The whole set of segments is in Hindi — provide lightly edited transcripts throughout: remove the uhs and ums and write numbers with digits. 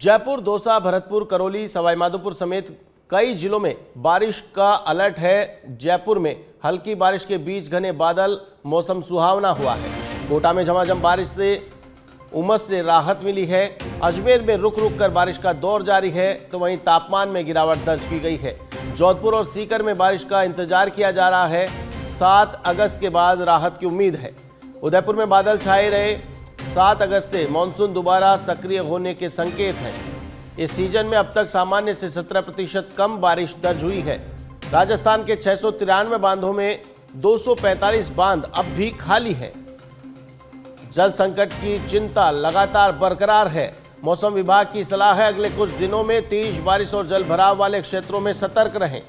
जयपुर, दौसा, भरतपुर, करौली, सवाईमाधोपुर समेत कई जिलों में बारिश का अलर्ट है। जयपुर में हल्की बारिश के बीच घने बादल, मौसम सुहावना हुआ है। कोटा में झमाझम बारिश से उमस से राहत मिली है। अजमेर में रुक रुक कर बारिश का दौर जारी है, तो वहीं तापमान में गिरावट दर्ज की गई है। जोधपुर और सीकर में बारिश का इंतजार किया जा रहा है। 7 अगस्त के बाद राहत की उम्मीद है। उदयपुर में बादल छाए रहे। 7 अगस्त से मानसून दोबारा सक्रिय होने के संकेत हैं। इस सीजन में अब तक सामान्य से 17% कम बारिश दर्ज हुई है। राजस्थान के 693 बांधों में 245 बांध अब भी खाली हैं। जल संकट की चिंता लगातार बरकरार है। मौसम विभाग की सलाह है, अगले कुछ दिनों में तेज बारिश और जल भराव वाले क्षेत्रों में सतर्क रहें।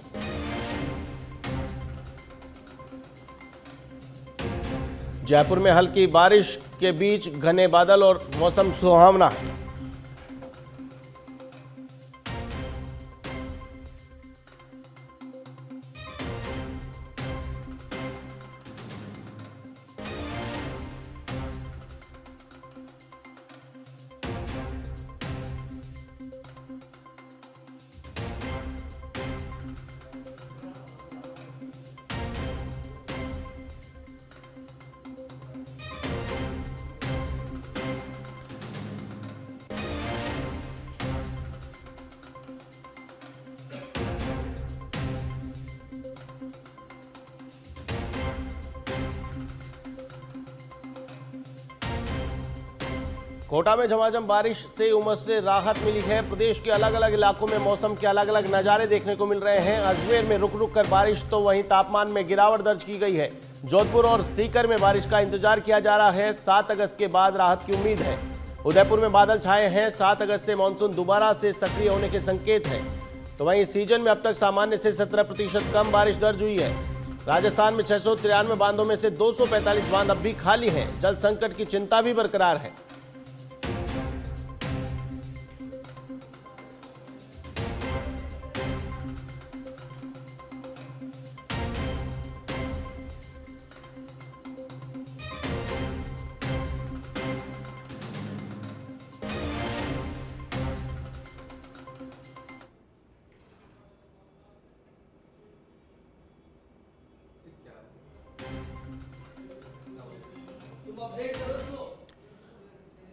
जयपुर में हल्की बारिश के बीच घने बादल और मौसम सुहावना है। कोटा में झमाझम बारिश से उमस से राहत मिली है। प्रदेश के अलग अलग इलाकों में मौसम के अलग अलग नज़ारे देखने को मिल रहे हैं। अजमेर में रुक रुक कर बारिश, तो वहीं तापमान में गिरावट दर्ज की गई है। जोधपुर और सीकर में बारिश का इंतजार किया जा रहा है। 7 अगस्त के बाद राहत की उम्मीद है। उदयपुर में बादल छाए हैं। 7 अगस्त से मानसून दोबारा से सक्रिय होने के संकेत हैं। तो वहीं सीजन में अब तक सामान्य से 17% कम बारिश दर्ज हुई है। राजस्थान में 693 बांधों में से 245 बांध अब भी खाली हैं। जल संकट की चिंता भी बरकरार है।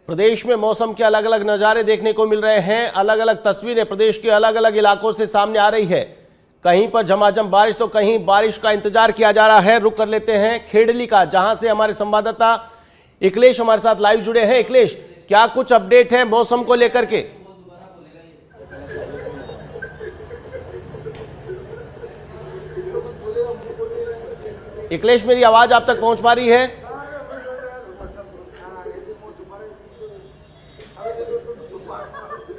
प्रदेश में मौसम के अलग अलग नज़ारे देखने को मिल रहे हैं। अलग अलग तस्वीरें प्रदेश के अलग अलग इलाकों से सामने आ रही है। कहीं पर झमाझम बारिश, तो कहीं बारिश का इंतजार किया जा रहा है। रुक कर लेते हैं खेड़ली का, जहां से हमारे संवाददाता इकलेश हमारे साथ लाइव जुड़े हैं। इकलेश, क्या कुछ अपडेट है मौसम को लेकर के? इकलेश, मेरी आवाज आप तक पहुंच पा रही है?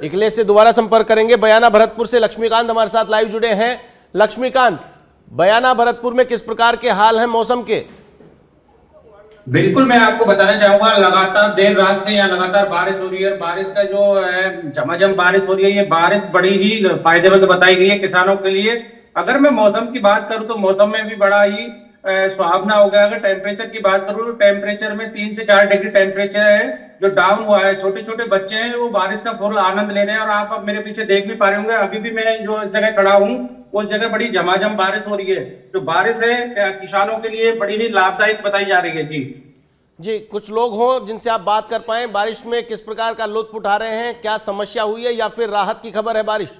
इकलेश से दोबारा संपर्क करेंगे। बयाना भरतपुर से लक्ष्मीकांत हमारे साथ लाइव जुड़े हैं। लक्ष्मीकांत, बयाना भरतपुर में किस प्रकार के हाल हैं मौसम के? बिल्कुल, मैं आपको बताना चाहूंगा, लगातार देर रात से यहाँ लगातार बारिश हो रही है। बारिश का जो है झमाझम बारिश हो रही है, ये बारिश बड़ी ही फायदेमंद बताई गई है किसानों के लिए। अगर मैं मौसम की बात करूं तो मौसम में भी बड़ा ही सुहावना हो गया। अगर टेम्परेचर की बात करूं तो टेम्परेचर में 3 से 4 डिग्री टेम्परेचर है जो डाउन हुआ है। छोटे छोटे बच्चे हैं, वो बारिश का फुल आनंद ले रहे हैं। और आप अब मेरे पीछे देख भी पा रहे होंगे, अभी भी मैं जो इस जगह खड़ा हूँ उस जगह बड़ी झमाझम बारिश हो रही है। जो बारिश है किसानों के लिए बड़ी ही लाभदायक बताई जा रही है। जी, कुछ लोग हों जिनसे आप बात कर पाए, बारिश में किस प्रकार का लुत्फ उठा रहे हैं? क्या समस्या हुई है या फिर राहत की खबर है बारिश?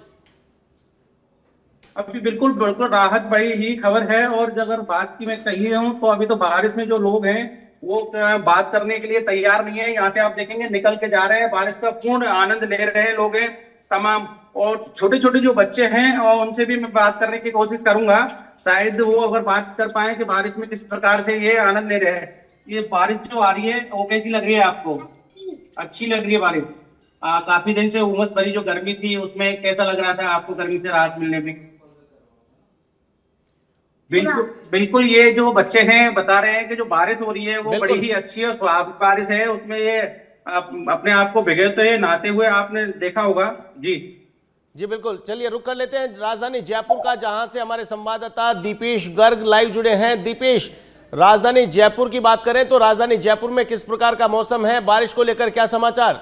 अभी बिल्कुल बिल्कुल राहत बड़ी ही खबर है। और अगर बात की मैं कही हूँ तो अभी तो बारिश में जो लोग हैं वो बात करने के लिए तैयार नहीं है। यहाँ से आप देखेंगे निकल के जा रहे हैं, बारिश का पूर्ण आनंद ले रहे हैं लोग हैं तमाम। और छोटे छोटे जो बच्चे हैं और उनसे भी मैं बात करने की कोशिश करूंगा, शायद वो अगर बात कर पाए कि बारिश में किस प्रकार से ये आनंद ले रहे हैं। ये बारिश जो आ रही है वो कैसी लग रही है आपको? अच्छी लग रही है बारिश? काफी दिन से उमस भरी जो गर्मी थी उसमें कैसा लग रहा था आपको गर्मी से राहत मिलने में? बिल्कुल बिल्कुल, ये जो बच्चे हैं बता रहे हैं कि जो बारिश हो रही है वो बड़ी ही अच्छी और स्वाभाविक बारिश है। उसमें ये अपने आप को भिगोते नहाते हुए आपने देखा होगा। जी जी बिल्कुल, चलिए रुक कर लेते हैं राजधानी जयपुर का, जहां से हमारे संवाददाता दीपेश गर्ग लाइव जुड़े हैं। दीपेश, राजधानी जयपुर की बात करें तो राजधानी जयपुर में किस प्रकार का मौसम है, बारिश को लेकर क्या समाचार?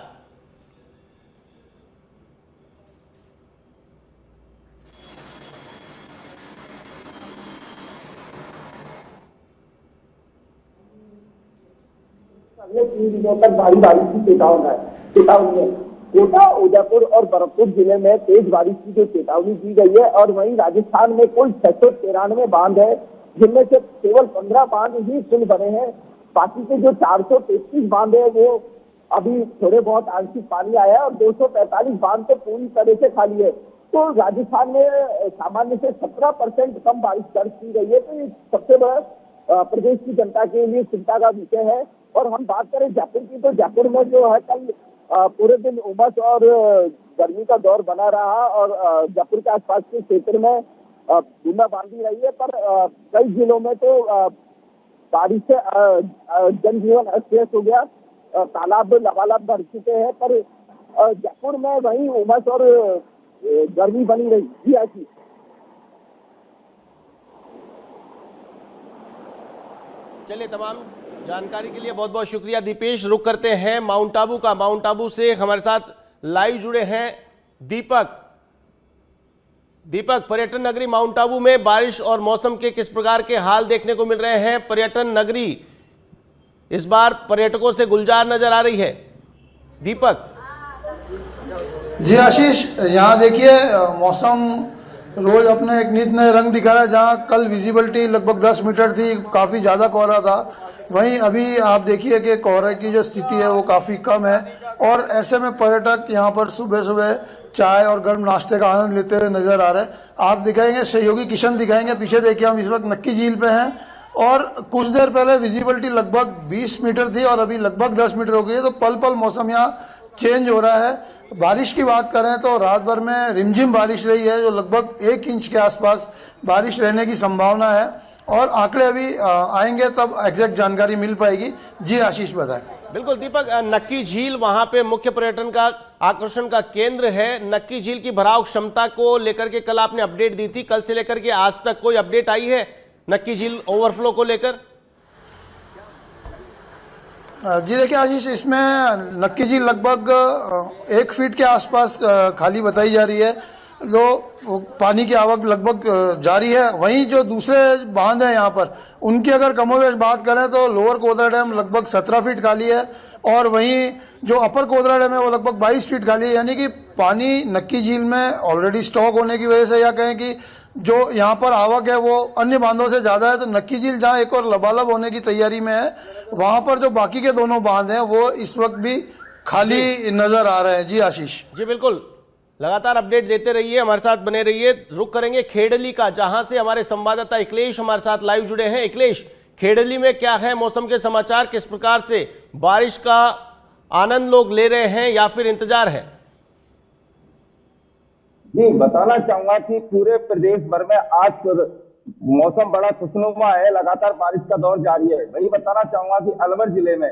अगले 3 दिनों तक भारी बारिश की चेतावनी है। कोटा, उदयपुर और भरतपुर जिले में तेज बारिश की जो चेतावनी दी गई है। और वहीं राजस्थान में कुल 693 बांध है, जिनमें से केवल 15 बांध ही फुल बने हैं। बाकी के जो 433 बांध है वो अभी थोड़े बहुत आंशिक पानी आया है और 245 बांध तो पूरी तरह से खाली है। तो राजस्थान में सामान्य से 17% कम बारिश दर्ज की गई है। तो ये सबसे बड़ा प्रदेश की जनता के लिए चिंता का विषय है। और हम बात करें जयपुर की, तो जयपुर में जो है कल पूरे दिन उमस और गर्मी का दौर बना रहा और जयपुर के आसपास के क्षेत्र में बूंदाबांदी रही है। पर कई जिलों में तो बारिश से जनजीवन अस्त व्यस्त हो गया, तालाब लबालब भर चुके हैं। पर जयपुर में वही उमस और गर्मी बनी रही। जी ऐसी चलिए, तमाम जानकारी के लिए बहुत बहुत शुक्रिया दीपेश। रुक करते हैं माउंट आबू का। माउंट आबू से हमारे साथ लाइव जुड़े हैं दीपक। दीपक, पर्यटन नगरी माउंट आबू में बारिश और मौसम के किस प्रकार के हाल देखने को मिल रहे हैं? पर्यटन नगरी इस बार पर्यटकों से गुलजार नजर आ रही है। दीपक जी आशीष, यहाँ देखिए मौसम रोज अपने एक नित नए रंग दिखा रहा है। जहाँ कल विजिबिलिटी लगभग 10 मीटर थी, काफ़ी ज़्यादा कोहरा था, वहीं अभी आप देखिए कि कोहरे की जो स्थिति है वो काफ़ी कम है। और ऐसे में पर्यटक यहाँ पर सुबह सुबह चाय और गर्म नाश्ते का आनंद लेते हुए नजर आ रहे हैं। आप दिखाएंगे, सहयोगी किशन दिखाएंगे। पीछे देखिए, हम इस वक्त नक्की झील पे हैं और कुछ देर पहले विजिबिलिटी लगभग 20 मीटर थी और अभी लगभग 10 मीटर हो गई है। तो पल पल मौसम यहाँ चेंज हो रहा है। बारिश की बात करें तो रात भर में रिमझिम बारिश रही है, जो लगभग 1 इंच के आसपास बारिश रहने की संभावना है। और आंकड़े अभी आएंगे तब एग्जैक्ट जानकारी मिल पाएगी। जी आशीष, बताएं। बिल्कुल दीपक, नक्की झील वहां पे मुख्य पर्यटन का आकर्षण का केंद्र है। नक्की झील की भराव क्षमता को लेकर के कल आपने अपडेट दी थी, कल से लेकर के आज तक कोई अपडेट आई है नक्की झील ओवरफ्लो को लेकर? जी देखिए आशीष, इसमें नक्की झील लगभग 1 फीट के आसपास खाली बताई जा रही है। जो पानी की आवक लगभग जारी है। वहीं जो दूसरे बांध हैं यहाँ पर, उनकी अगर कमोवेश बात करें तो लोअर कोदरा डैम लगभग 17 फीट खाली है और वहीं जो अपर कोदरा डैम है वो लगभग 22 फीट खाली है। यानी कि पानी नक्की झील में ऑलरेडी स्टॉक होने की वजह से, या कहें कि जो यहाँ पर आवक है वो अन्य बांधों से ज़्यादा है। तो नक्की झील जहाँ एक और लबालब होने की तैयारी में है, वहाँ पर जो बाकी के दोनों बांध हैं वो इस वक्त भी खाली नजर आ रहे हैं। जी आशीष। जी बिल्कुल, लगातार अपडेट देते रहिए, हमारे साथ बने रहिए। रुक करेंगे खेड़ली का, जहां से हमारे संवाददाता अखिलेश हमारे साथ लाइव जुड़े हैं। अखिलेश, खेड़ली में क्या है मौसम के समाचार? किस प्रकार से बारिश का आनंद लोग ले रहे हैं या फिर इंतजार है? जी, बताना चाहूंगा कि पूरे प्रदेश भर में आज मौसम बड़ा खुशनुमा है, लगातार बारिश का दौर जारी है। वही बताना चाहूंगा कि अलवर जिले में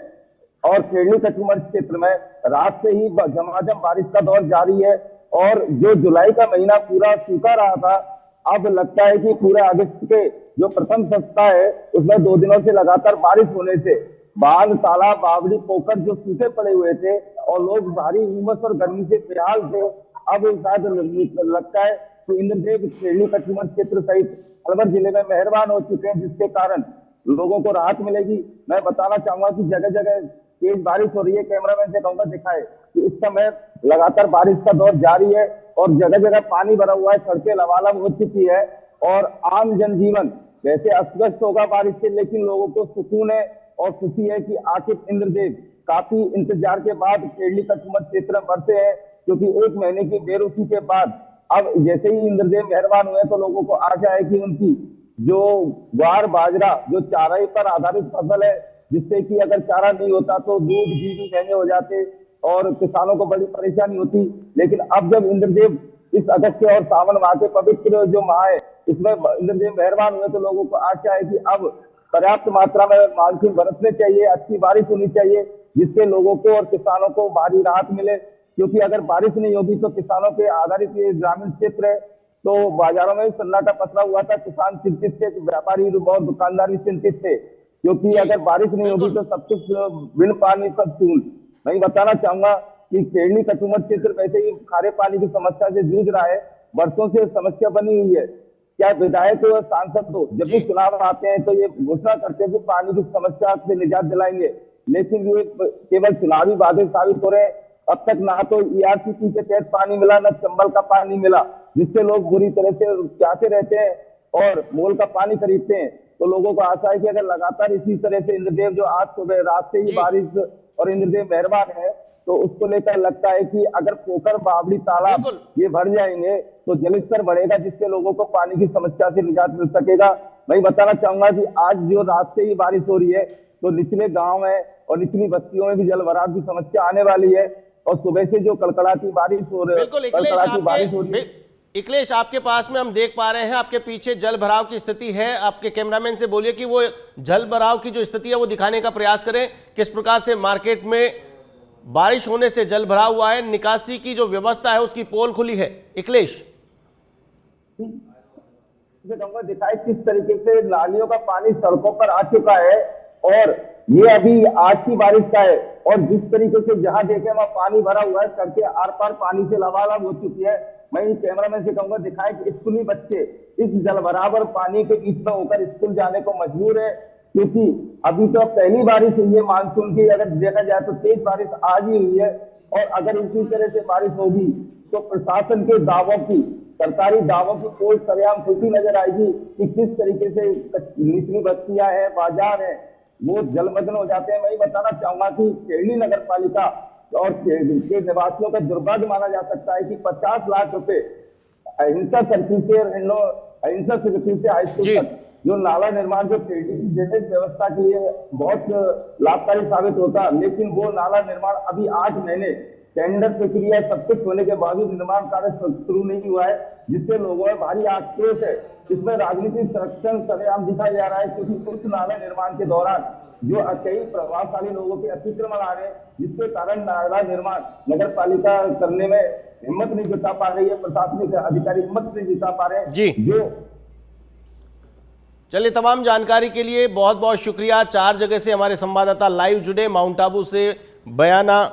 और खेड़ली कचूमर क्षेत्र में रात से ही झमाझम बारिश का दौर जारी है। और जो जुलाई का महीना पूरा सूखा रहा था, अब लगता है कि पूरे अगस्त के जो प्रथम सप्ताह है उसमें 2 दिनों से लगातार बारिश होने से बांध, तालाब, बावड़ी, पोखर जो सूखे पड़े हुए थे और लोग भारी उमस और गर्मी से बेहाल थे, अब शायद लगता है कि इंद्रदेव खेड़ली कचूमर क्षेत्र सहित अलवर जिले में मेहरबान हो चुके हैं, जिसके कारण लोगों को राहत मिलेगी। मैं बताना चाहूंगा कि जगह जगह तेज बारिश हो रही है। कैमरामैन से कहूंगा दिखाए कि इस समय लगातार बारिश का दौर जारी है और जगह जगह पानी भरा हुआ है, सड़कें लबालब हो चुकी है और आम जनजीवन वैसे अस्त व्यस्त होगा बारिश से, लेकिन लोगों को सुकून है और खुशी है कि आखिर इंद्रदेव काफी इंतजार के बाद खेड़ली कचूमर क्षेत्र में बरसे हैं। क्योंकि 1 महीने की बेरुखी के बाद अब जैसे ही इंद्रदेव मेहरबान हुए तो लोगों को आशा है कि उनकी जो ग्वार, बाजरा जो चारे पर आधारित फसल है, जिससे कि अगर चारा नहीं होता तो दूध घी भी महंगे हो जाते और किसानों को बड़ी परेशानी होती। लेकिन अब जब इंद्रदेव इस अगस्त और सावन माह के पवित्र जो माह है, इसमें इंद्रदेव मेहरबान हुए तो लोगों को आशा है कि अब पर्याप्त मात्रा में मानसून बरसने चाहिए, अच्छी बारिश होनी चाहिए, जिससे लोगों को और किसानों को भारी राहत मिले। क्योंकि अगर बारिश नहीं होगी तो किसानों के आधारित ये ग्रामीण क्षेत्र है, तो बाजारों में सन्नाटा पसरा हुआ था। किसान चिंतित थे, व्यापारी और दुकानदार भी चिंतित थे, क्योंकि अगर बारिश नहीं होगी तो सब कुछ बिन पानी सब सून। मैं बताना चाहूंगा कि खेड़ली कचूमर क्षेत्र वैसे ही खारे पानी की समस्या से जूझ रहा है, वर्षों से समस्या बनी हुई है। क्या विधायक हो सांसद हो, जब भी चुनाव आते हैं तो ये घोषणा करते हैं कि पानी की समस्या से निजात दिलाएंगे, लेकिन ये केवल चुनावी वादे साबित हो रहे हैं। अब तक ना तो ERCC के तहत पानी मिला, न चंबल का पानी मिला, जिससे लोग बुरी तरह से प्यासे रहते हैं और मोल का पानी खरीदते हैं। तो लोगों को आशा है कि अगर लगातार इसी तरह से इंद्रदेव जो आज सुबह रात से ही बारिश और इंद्रदेव मेहरबान है, तो उसको लेकर लगता है कि अगर पोखर, बावड़ी, तालाब ये भर जाएंगे तो जलस्तर बढ़ेगा, जिससे लोगों को पानी की समस्या से निजात मिल सकेगा। मैं बताना चाहूंगा कि आज जो रात से ही बारिश हो रही है तो निचले गांव है और निचली बस्तियों में भी जल भराव की समस्या आने वाली है। और सुबह से जो कड़कड़ाती बारिश हो रही है, इकलेश आपके पास में हम देख पा रहे हैं, आपके पीछे जल भराव की स्थिति है। आपके कैमरामैन से बोलिए कि वो जल भराव की जो स्थिति है वो दिखाने का प्रयास करें, किस प्रकार से मार्केट में बारिश होने से जल भराव हुआ है, निकासी की जो व्यवस्था है उसकी पोल खुली है। इकलेश दिखाई किस तरीके से नालियों का पानी सड़कों पर आ चुका है और ये अभी आज की बारिश का है। और जिस तरीके से जहां देखे वहां पानी भरा हुआ है, सड़कें आर पार पानी से लबालब हो चुकी है। मैं कैमरामैन से कहूंगा दिखाए कि स्कूली बच्चे इस जल भराव और पानी के बीच में होकर स्कूल जाने को मजबूर है, क्योंकि अभी तो पहली बारिश हुई है मानसून की। अगर देखा जाए तो तेज बारिश आज ही हुई है और अगर इसी तरह से बारिश होगी तो प्रशासन के दावों की, सरकारी दावों की कोई सरेआम खुलती नजर आएगी कि किस तरीके से निचली बस्तियां हैं, बाजार हैं, वो जलमग्न हो जाते हैं। मैं बताना चाहूंगा कि खेड़ी नगर पालिका और के निवासियों का दुर्भाग्य माना जा सकता है कि 50 लाख रुपए अहिंसा सर्किल से अहिंसा सर्किल से हाईस्कूल तक जो नाला निर्माण जो ड्रेनेज व्यवस्था के लिए बहुत लाभकारी साबित होता, लेकिन वो नाला निर्माण अभी 8 महीने टेंडर प्रक्रिया सब कुछ होने के बावजूद निर्माण कार्य शुरू नहीं हुआ है, जिससे लोगों में भारी आक्रोश है। इसमें राजनीतिक संरक्षण सरेआम दिखाया जा रहा है, क्योंकि उस नाला निर्माण के दौरान जो कई प्रभावशाली लोगों के अतिक्रमण आ रहे हैं, जिसके कारण नाला निर्माण नगर पालिका करने में हिम्मत नहीं जुटा पा रही है, प्रशासनिक अधिकारी हिम्मत नहीं जुटा पा रहे हैं। जी जो चलिए, तमाम जानकारी के लिए बहुत बहुत शुक्रिया। 4 जगह से हमारे संवाददाता लाइव जुड़े, माउंट आबू से, बयाना,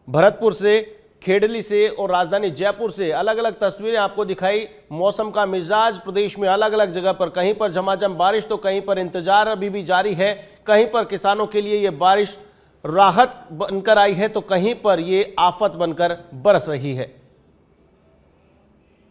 भरतपुर से, खेड़ली से और राजधानी जयपुर से अलग अलग तस्वीरें आपको दिखाई। मौसम का मिजाज प्रदेश में अलग अलग जगह पर, कहीं पर झमाझम बारिश तो कहीं पर इंतजार अभी भी जारी है, कहीं पर किसानों के लिए ये बारिश राहत बनकर आई है तो कहीं पर ये आफत बनकर बरस रही है।